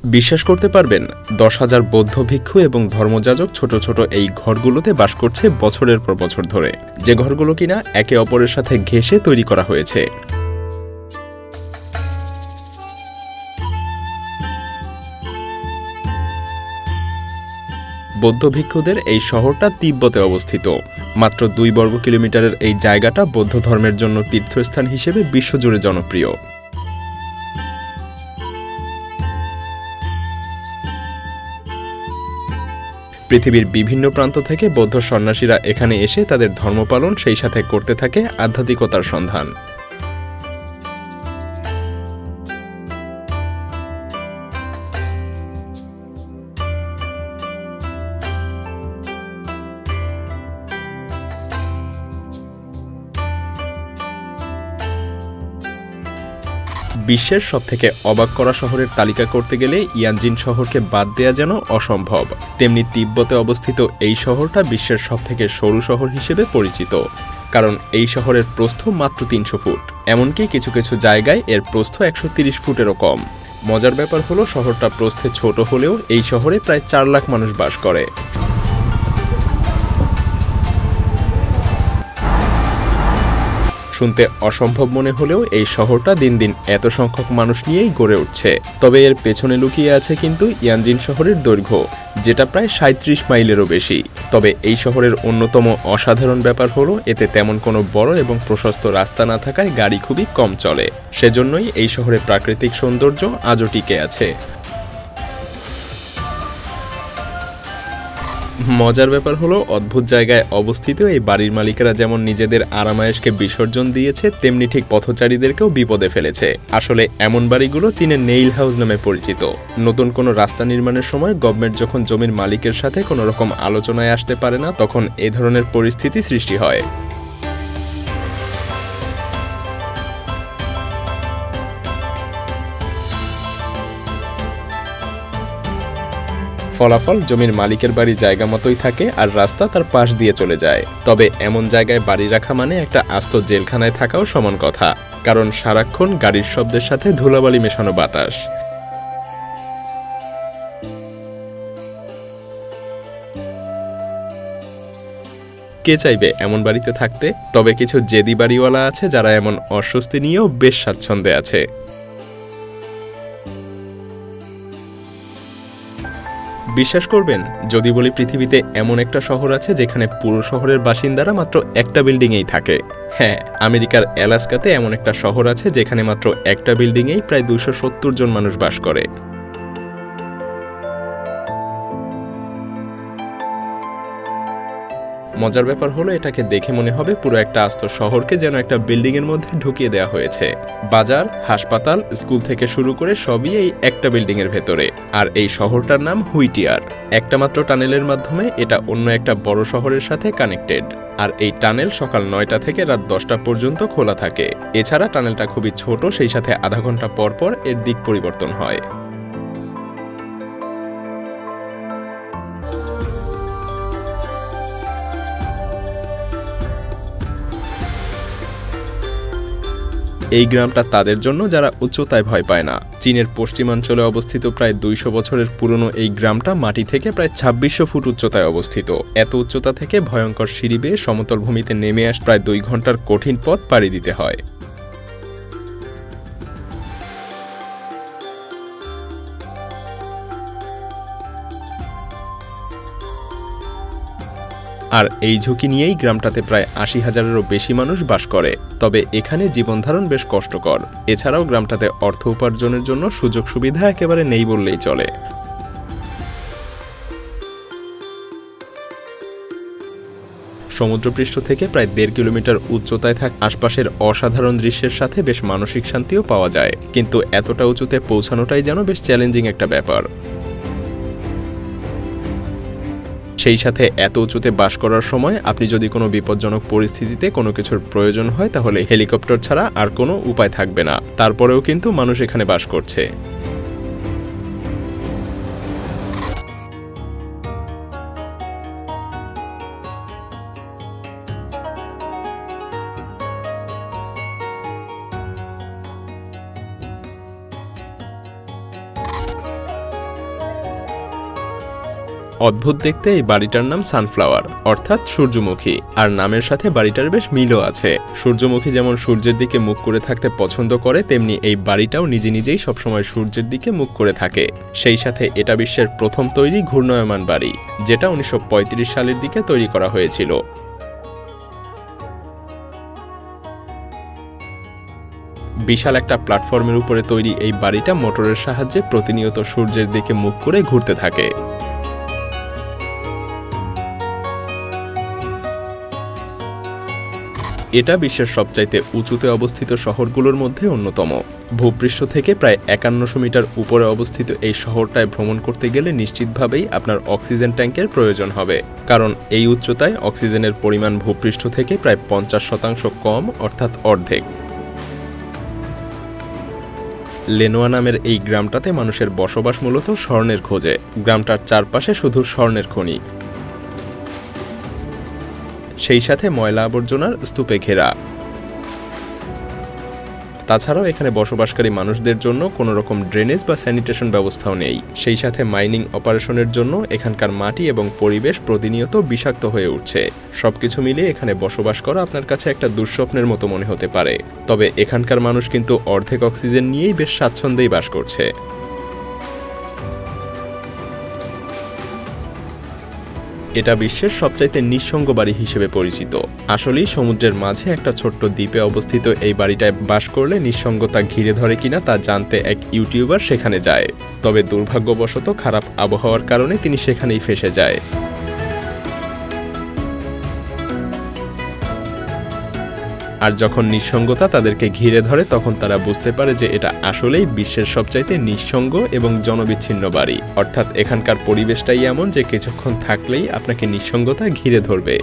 বিশ্বাস করতে পারবেন 10,000 বৌদ্ধ ভিক্ষু এবং ধর্মযাজক ছোট ছোট এই ঘরগুলোতে বাস করছে বছরের পর বছর ধরে, যে ঘরগুলো কিনা একে অপরের সাথে ঘেঁষে তৈরি করা হয়েছে। বৌদ্ধ ভিক্ষুদের এই শহরটা তিব্বতে অবস্থিত। মাত্র 2 বর্গ কিলোমিটারের এই জায়গাটা বৌদ্ধ ধর্মের জন্য তীর্থস্থান হিসেবে বিশ্বজুড়ে জনপ্রিয়। পৃথিবীর বিভিন্ন প্রান্ত থেকে বৌদ্ধ সন্ন্যাসীরা এখানে এসে তাদের ধর্মপালন সেই সাথে করতে থাকে আধ্যাত্মিকতার সন্ধান। বিশ্বের সবথেকে অবাক করা শহরের তালিকা করতে গেলে ইয়ানজিন শহরকে বাদ দেয়া যেন অসম্ভব। তেমনি তিব্বতে অবস্থিত এই শহরটা বিশ্বের সবথেকে সরু শহর হিসেবে পরিচিত, কারণ এই শহরের প্রস্থ মাত্র 300 ফুট। এমনকি কিছু কিছু জায়গায় এর প্রস্থ 130 ফুটেরও কম। মজার ব্যাপার হলো শহরটা প্রস্থে ছোট হলেও এই শহরে প্রায় 4 লাখ মানুষ বাস করে। শুনতে অসম্ভব মনে হলেও এই শহরটা দিন দিন এত সংখ্যক মানুষ নিয়েই গড়ে উঠছে। তবে এর পেছনে লুকিয়ে আছে কিন্তু ইয়ানজিন শহরের দৈর্ঘ্য, যেটা প্রায় 37 মাইলেরও বেশি। তবে এই শহরের অন্যতম অসাধারণ ব্যাপার হলো এতে তেমন কোনো বড় এবং প্রশস্ত রাস্তা না থাকায় গাড়ি খুবই কম চলে। সেজন্যই এই শহরের প্রাকৃতিক সৌন্দর্য আজও টিকে আছে। মজার ব্যাপার হলো অদ্ভুত জায়গায় অবস্থিত এই বাড়ির মালিকেরা যেমন নিজেদের আরামায়েশকে বিসর্জন দিয়েছে, তেমনি ঠিক পথচারীদেরকেও বিপদে ফেলেছে। আসলে এমন বাড়িগুলো চীনের নেইল হাউস নামে পরিচিত। নতুন কোনো রাস্তা নির্মাণের সময় গভর্নমেন্ট যখন জমির মালিকের সাথে কোনো রকম আলোচনায় আসতে পারে না, তখন এ ধরনের পরিস্থিতি সৃষ্টি হয়। ফলাফল জমির মালিকের বাড়ি জায়গা মতোই থাকে আর রাস্তা তার পাশ দিয়ে চলে যায়। তবে এমন জায়গায় বাড়ি রাখা মানে একটা আস্ত জেলখানায় থাকাও সমান কথা, কারণ সারাক্ষণ গাড়ির শব্দের সাথে ধুলাবালি মেশানো বাতাস। কে চাইবে এমন বাড়িতে থাকতে? তবে কিছু জেদি বাড়িওয়ালা আছে যারা এমন অস্বস্তি নিয়েও বেশ স্বাচ্ছন্দ্যে আছে। বিশ্বাস করবেন যদি বলি পৃথিবীতে এমন একটা শহর আছে যেখানে পুরো শহরের বাসিন্দারা মাত্র একটা বিল্ডিংয়েই থাকে। হ্যাঁ, আমেরিকার অ্যালাস্কাতে এমন একটা শহর আছে যেখানে মাত্র একটা বিল্ডিংয়েই প্রায় 270 জন মানুষ বাস করে। মজার ব্যাপার হলো এটাকে দেখে মনে হবে পুরো একটা আস্ত শহরকে যেন একটা বিল্ডিং এর মধ্যে ঢুকিয়ে দেওয়া হয়েছে। বাজার, হাসপাতাল, স্কুল থেকে শুরু করে সবই এই একটা বিল্ডিং এর ভেতরে। আর এই শহরটার নাম হুইটিয়ার। একটা মাত্র টানেলের মাধ্যমে এটা অন্য একটা বড় শহরের সাথে কানেক্টেড। আর এই টানেল সকাল 9টা থেকে রাত 10টা পর্যন্ত খোলা থাকে। এছাড়া টানেলটা খুবই ছোট, সেই সাথে আধা ঘন্টা পর পর এর দিক পরিবর্তন হয়। এই গ্রামটা তাদের জন্য যারা উচ্চতায় ভয় পায় না। চীনের পশ্চিমাঞ্চলে অবস্থিত প্রায় 200 বছরের পুরনো এই গ্রামটা মাটি থেকে প্রায় 2600 ফুট উচ্চতায় অবস্থিত। এত উচ্চতা থেকে ভয়ঙ্কর সিঁড়ি বেয়ে সমতল ভূমিতে নেমে আস প্রায় 2 ঘন্টার কঠিন পথ পাড়ি দিতে হয়। আর এই ঝুঁকি নিয়েই গ্রামটাতে প্রায় 80,000-এরও বেশি মানুষ বাস করে। তবে এখানে জীবনধারণ বেশ কষ্টকর। এছাড়াও গ্রামটাতে অর্থ উপার্জনের জন্য সুযোগ সুবিধা একেবারে নেই বললেই চলে। সমুদ্রপৃষ্ঠ থেকে প্রায় 1.5 কিলোমিটার উচ্চতায় থাকা আশপাশের অসাধারণ দৃশ্যের সাথে বেশ মানসিক শান্তিও পাওয়া যায়, কিন্তু এতটা উঁচুতে পৌঁছানোটাই যেন বেশ চ্যালেঞ্জিং একটা ব্যাপার। সেই সাথে এত উঁচুতে বাস করার সময় আপনি যদি কোনো বিপজ্জনক পরিস্থিতিতে কোনো কিছুর প্রয়োজন হয় তাহলে হেলিকপ্টার ছাড়া আর কোনো উপায় থাকবে না। তারপরেও কিন্তু মানুষ এখানে বাস করছে। অদ্ভুত দেখতে এই বাড়িটার নাম সানফ্লাওয়ার অর্থাৎ সূর্যমুখী, আর নামের সাথে বাড়িটার বেশ মিলও আছে। সূর্যমুখী যেমন সূর্যের দিকে মুখ করে থাকতে পছন্দ করে, তেমনি এই বাড়িটাও নিজে নিজেই সবসময় সূর্যের দিকে মুখ করে থাকে। সেই সাথে এটা বিশ্বের প্রথম তৈরি ঘূর্ণায়মান বাড়ি, যেটা 1935 সালের দিকে তৈরি করা হয়েছিল। বিশাল একটা প্ল্যাটফর্মের উপরে তৈরি এই বাড়িটা মোটরের সাহায্যে প্রতিনিয়ত সূর্যের দিকে মুখ করে ঘুরতে থাকে। এটা বিশ্বের সবচাইতে উঁচুতে অবস্থিত শহরগুলোর মধ্যে অন্যতম। ভূপৃষ্ঠ থেকে প্রায় 5100 মিটার উপরে অবস্থিত এই শহরটায় ভ্রমণ করতে গেলে নিশ্চিতভাবেই আপনার অক্সিজেন ট্যাঙ্কের প্রয়োজন হবে, কারণ এই উচ্চতায় অক্সিজেনের পরিমাণ ভূপৃষ্ঠ থেকে প্রায় 50% কম, অর্থাৎ অর্ধেক। লেনোয়া নামের এই গ্রামটাতে মানুষের বসবাস মূলত স্বর্ণের খোঁজে। গ্রামটার চারপাশে শুধু স্বর্ণের খনি, সেই সাথে ময়লা আবর্জনার স্তূপে ঘেরা। তাছাড়াও এখানে বসবাসকারী মানুষদের জন্য কোনো রকম ড্রেনেজ বা স্যানিটেশন ব্যবস্থাও নেই। সেই সাথে মাইনিং অপারেশনের জন্য এখানকার মাটি এবং পরিবেশ প্রতিনিয়ত বিষাক্ত হয়ে উঠছে। সবকিছু মিলিয়ে এখানে বসবাস করা আপনার কাছে একটা দুঃস্বপ্নের মতো মনে হতে পারে, তবে এখানকার মানুষ কিন্তু অর্ধেক অক্সিজেন নিয়েই বেশ স্বাচ্ছন্দ্যেই বাস করছে। এটা বিশ্বের সবচাইতে নিঃসঙ্গ বাড়ি হিসেবে পরিচিত। আসলেই সমুদ্রের মাঝে একটা ছোট্ট দ্বীপে অবস্থিত এই বাড়িটায় বাস করলে নিঃসঙ্গতা ঘিরে ধরে কিনা তা জানতে এক ইউটিউবার সেখানে যায়, তবে দুর্ভাগ্যবশত খারাপ আবহাওয়ার কারণে তিনি সেখানেই ফেঁসে যায়। আর যখন নিঃসঙ্গতা তাদেরকে ঘিরে ধরে তখন তারা বুঝতে পারে যে এটা আসলেই বিশ্বের সবচাইতে নিঃসঙ্গ এবং জনবিচ্ছিন্ন বাড়ি, অর্থাৎ এখানকার পরিবেশটাই এমন যে কিছুক্ষণ থাকলেই আপনাকে নিঃসঙ্গতা ঘিরে ধরবে।